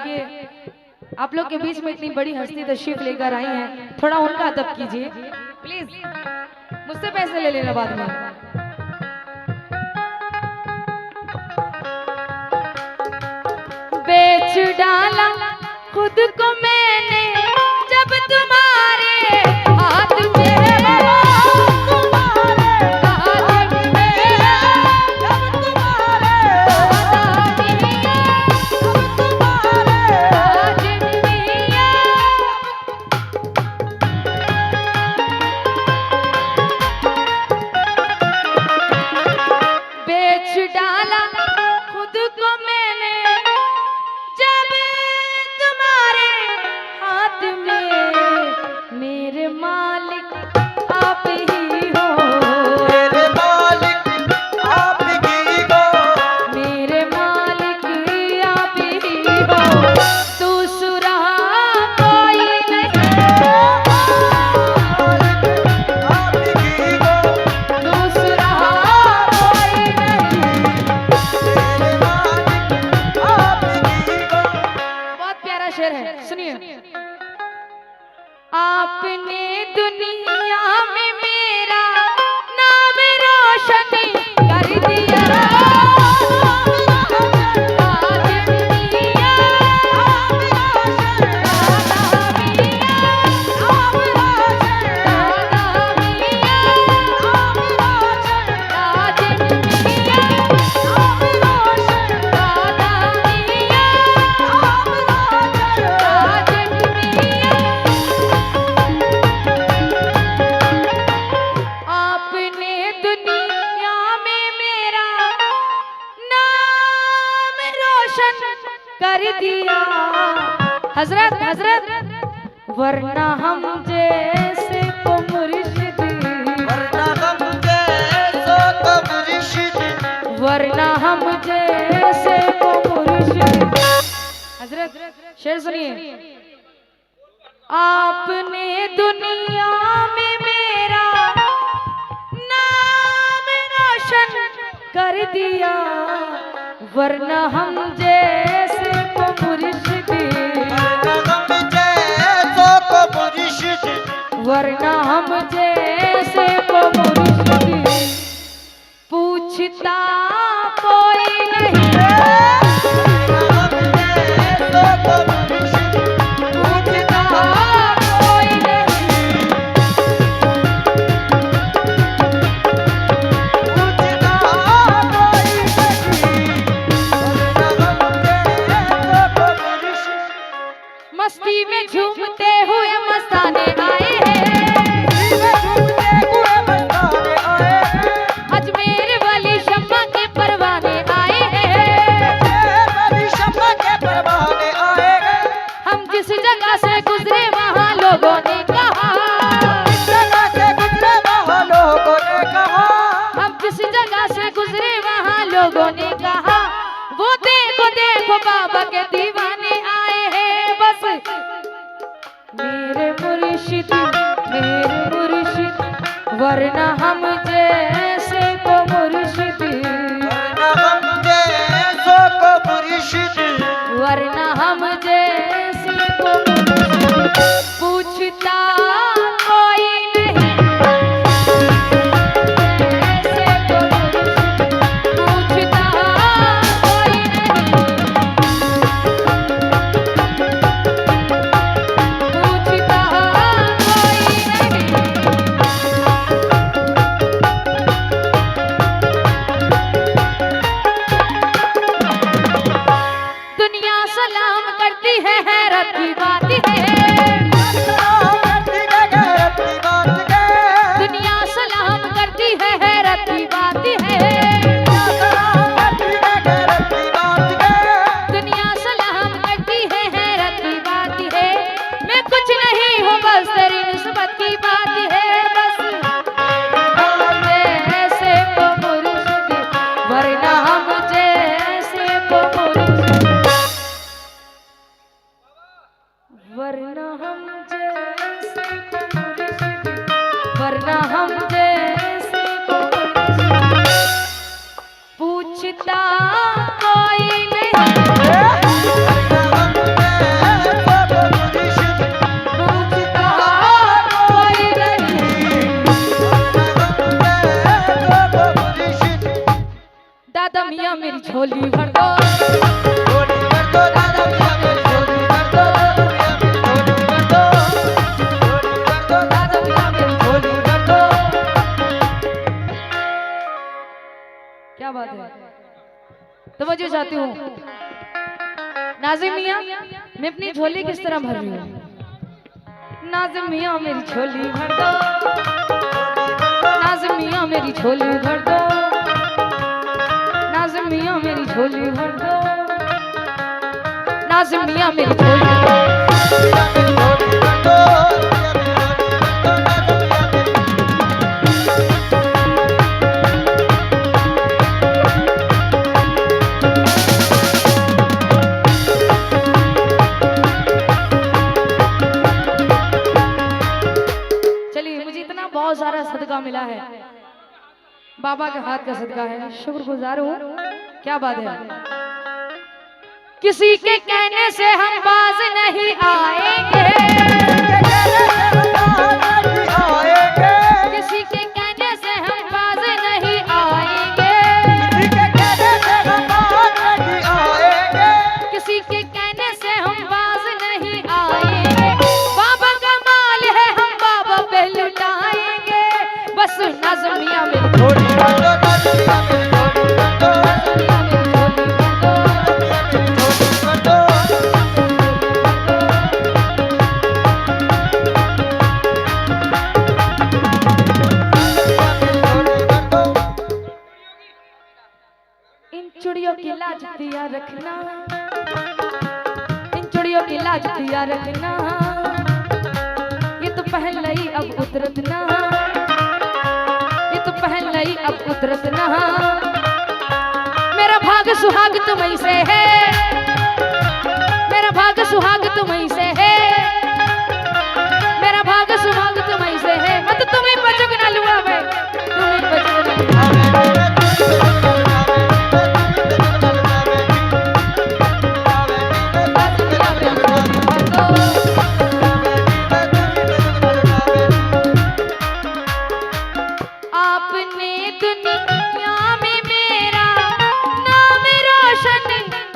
देखिए आप लोग के बीच में इतनी बड़ी हस्ती तशरीफ लेकर आई हैं, थोड़ा उनका अदब कीजिए प्लीज। मुझसे पैसे ले लेना बाद में। बेच डाला खुद को मैंने जब तुम्हारे हाथ में, बेच डाला खुद को मैंने जब तुम्हारे हाथ में, मेरे मालिक आप ही हो, मेरे मालिक आप ही हो, मेरे मालिक आप ही हो, दूसरा कोई नहीं, आप ही हो, दूसरा कोई नहीं। मेरे मालिक आप ही हो। बहुत प्यारा शेर है, सुनिए। आपने दुनिया में मेरा नाम रोशन कर दिया, आज दुनिया दादा मियां, दादा मियां, राजन मियां, दादा मियां, राजन मियां। आपने दुनिया में मेरा नाम रोशन कर दिया, हजरत हजरत, वरना हम जैसे को मुर्शिद, वरना हम जैसो को मुर्शिद, वरना हम जैसे को मुर्शिद। हजरत शेर सुनिए। आपने दुनिया में मेरा नाम रोशन कर दिया, वरना हम जैसे को मुर्शिद, वरना हम जैसो को मुर्शिद, वरना हम जैसे को मुर्शिद, पूछता कोई नहीं, हम जैसो को मुर्शिद, पूछता कोई नहीं, पूछता कोई नहीं, वरना हम जैसो को मुर्शिद। मस्ती में झूमते हुए मस्ताने आए हैं, अजमेर वाली शम्मा के परवाने आए हैं, हम जिस जगह से गुजरे वहाँ लोगों ने कहा, हम जिस जगह से गुजरे वहाँ लोगों ने कहा, वो देखो देखो बाबा के दीवाने आए हैं। बस मेरे मुर्शिद, वरना हम जैसे को मुर्शिद, वरना हम जैसे को मुर्शिद, पूछता कोई नहीं, जैसे को मुर्शिद, पूछता कोई नहीं, पूछता कोई नहीं। दुनिया सलाम करती है, हैरत की बात है, दुनिया सलाम करती है, हैरत की बात है, दुनिया सलाम करती है, हैरत की बात है, मैं कुछ नहीं हूँ बस तेरी निस्बत की बात है। बस हम जैसे को मुर्शिद, वरना हम जैसे को मुर्शिद, वरना हम जैसे को मुर्शिद, वरना हम जैसे को मुर्शिद, पूछता कोई नहीं, बात है। तो मैं जो चाहती हूँ नाज़िम मियाँ, मैं अपनी झोली किस तरह भर रही हूँ। नाज़िम मियाँ मेरी झोली भर दो, नाज़िम मियाँ मेरी झोली भर दो, नाज़िम मियाँ मेरी झोली भर दो, नाज़िम मियाँ मेरी झोली भर दो। बहुत सारा सदका मिला है, बाबा के हाथ का सदका है, शुक्रगुजार हूँ। क्या बात है। किसी के कहने से हम बाज नहीं आएंगे, किसी के कहने से हम बाज नहीं आएंगे, किसी के कहने से हम बाज नहीं आएंगे। बाबा का माल है हम बाबा पे लुटाएंगे। बस नाज़िम मियाँ मेरी झोली भर दो, नाज़िम मियाँ मेरी झोली भर दो, नाज़िम मियाँ मेरी झोली भर दो, इन चूड़ियों की लाज दिया रखना, इन चूड़ियों की लाज दिया रखना, ये तो पहन लई अब उतरत ना, ये तो पहन लई अब उतरत ना। मेरा भाग सुहाग तुम्हीं से है, मेरा भाग सुहाग तुम्हीं से है, मेरा भाग सुहाग तुम्हीं से है। मत तुम्हीं बचक ना लुआ मैं, तुम्हीं बचक ना लुआ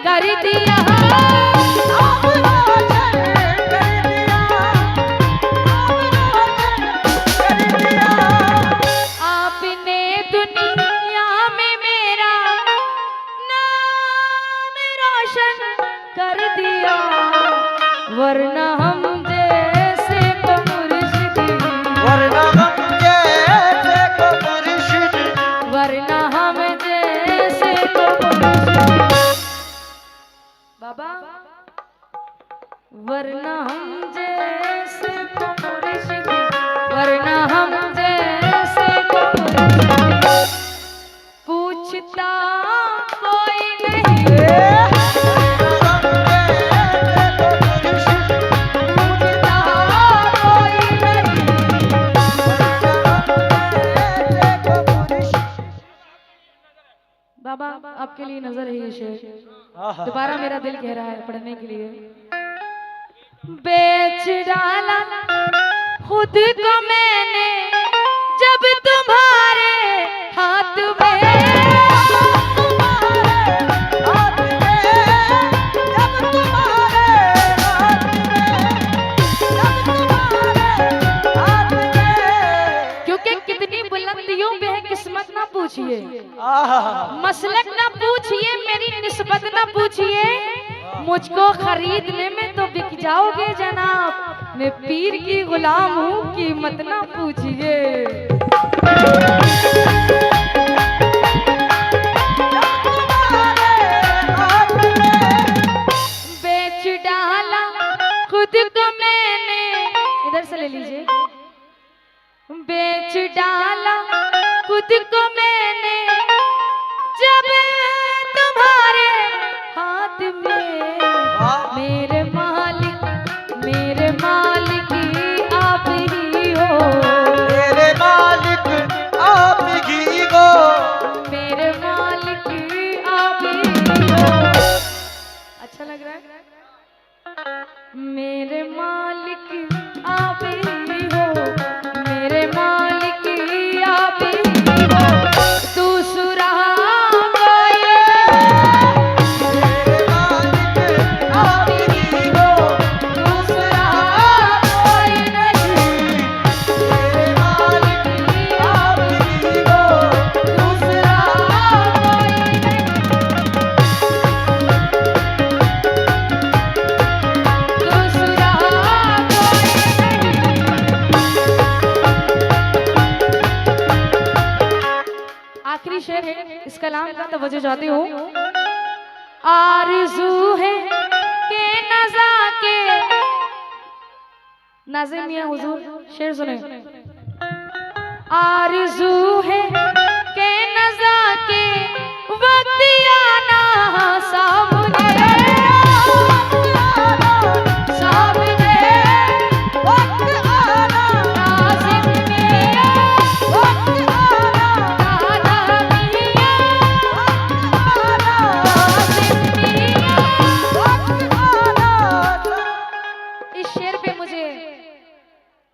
कर दिया, आपने दुनिया में मेरा नाम रोशन कर दिया। वरना हम जैसे को मुर्शिद, वरना हम जैसे को मुर्शिद, वरना हम जैसे को मुर्शिद बाबा, वरना हम जैसे को मुर्शिद, वरना हम जैसे को मुर्शिद। पूछता कोई नहीं, पूछता कोई नहीं। बाबा आपके लिए नजर है ये शेर, दोबारा मेरा दिल कह रहा है पढ़ने के लिए। बेच डाला खुद को मैंने जब तुम्हारे हाथ में, क्योंकि कितनी बुलंदियों पे है किस्मत ना पूछिए, मसलक ना पूछिए, मेरी निस्बत ना पूछिए, मुझको खरीदने में तो बिक जाओगे जनाब। मैं पीर की गुलाम हूँ, कीमत ना पूछिए। बेच डाला खुद को मैंने, इधर से ले लीजिए। बेच डाला खुद को मैंने जब तुम्हारे हाथ में, मेरे मालिक आप ही हो, मेरे मालिक आप ही हो, मेरे मालिक आप ही हो। अच्छा लग रहा है। मेरे मालिक आप ही हो, मेरे मालिक आप ही हो। शेर है इस कलाम का, तवज्जो चाहती हूँ। आरज़ू है के नज़ा के, नाज़िम मियां हुजूर शेर सुने। आरज़ू है के नज़ा के वक्त आना सामने, सामने वक्त आना, नाज़िम मियां, वक्त आना, दादा मियां, आना, नाज़िम मियां। वक्त आना। इस शेर पे मुझे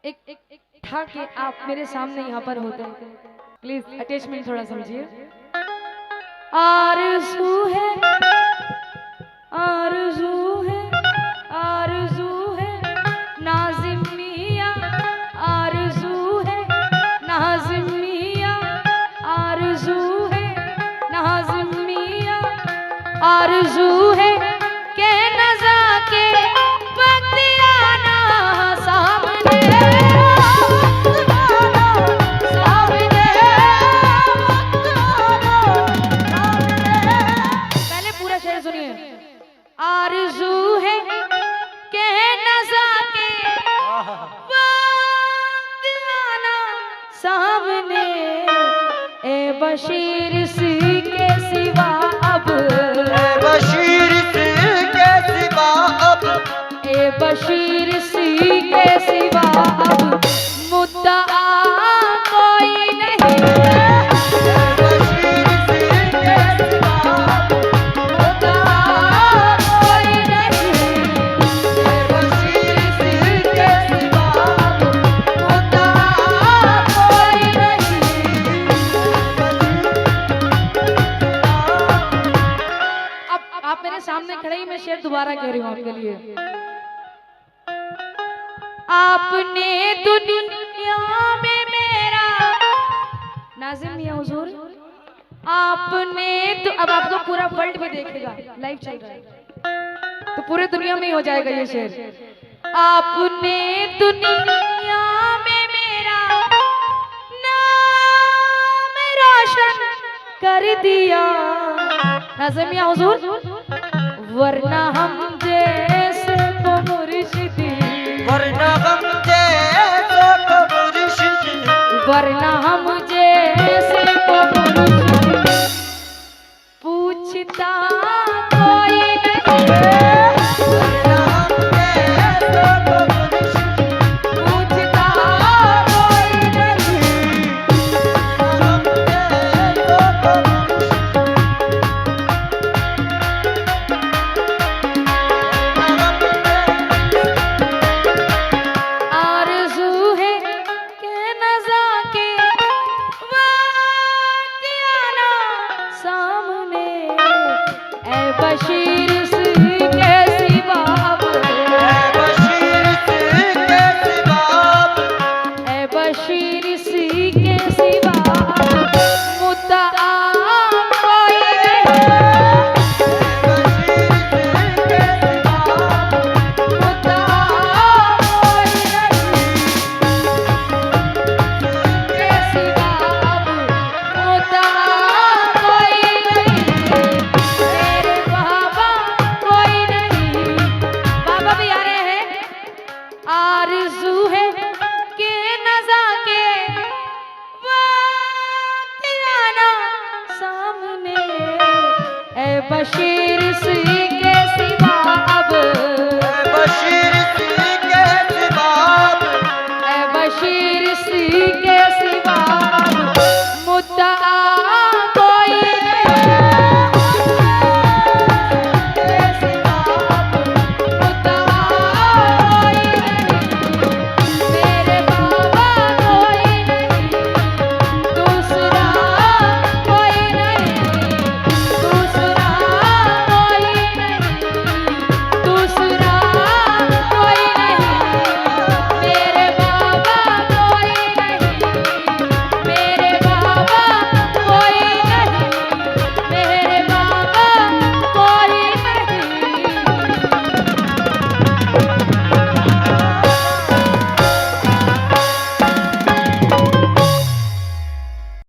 एक था कि आप मेरे सामने यहाँ पर होते, प्लीज अटैचमेंट थोड़ा समझिए। आरज़ू है, आरज़ू है, आरज़ू है नाज़िम मियां, आरज़ू है नाज़िम मियां, आरज़ू है नाज़िम मियां, आरज़ू है के नज़ा के वक्त आना सामने, सामने। पहले पूरा शेर सुनिए। आरज़ू है के नज़ा के वक्त आना सामने, ए बशीर सी के सिवा अब, बशीर से के सिवा अब, ए बशीर सी के सिवा अब मुद्दा कोई नहीं, बशीर से के सिवा अब, मुद्दा कोई नहीं, बशीर से के सिवा अब, मुद्दा कोई नहीं। अब आप मेरे सामने खड़े ही, मैं शेर दोबारा कह रही हूँ आपके लिए। आपने दुनिया में मेरा, नाज़िम मियां हुजूर, आपने तो, अब आपको पूरा वर्ल्ड भी देखेगा, लाइव चल रहा है तो पूरे दुनिया में ही हो जाएगा ये शेर। आपने दुनिया में मेरा नाम रोशन कर दिया, नाज़िम मियां हुजूर, वरना हम जैसे को मुर्शिदी, वरना हम जैसो को मुर्शिद, वरना हम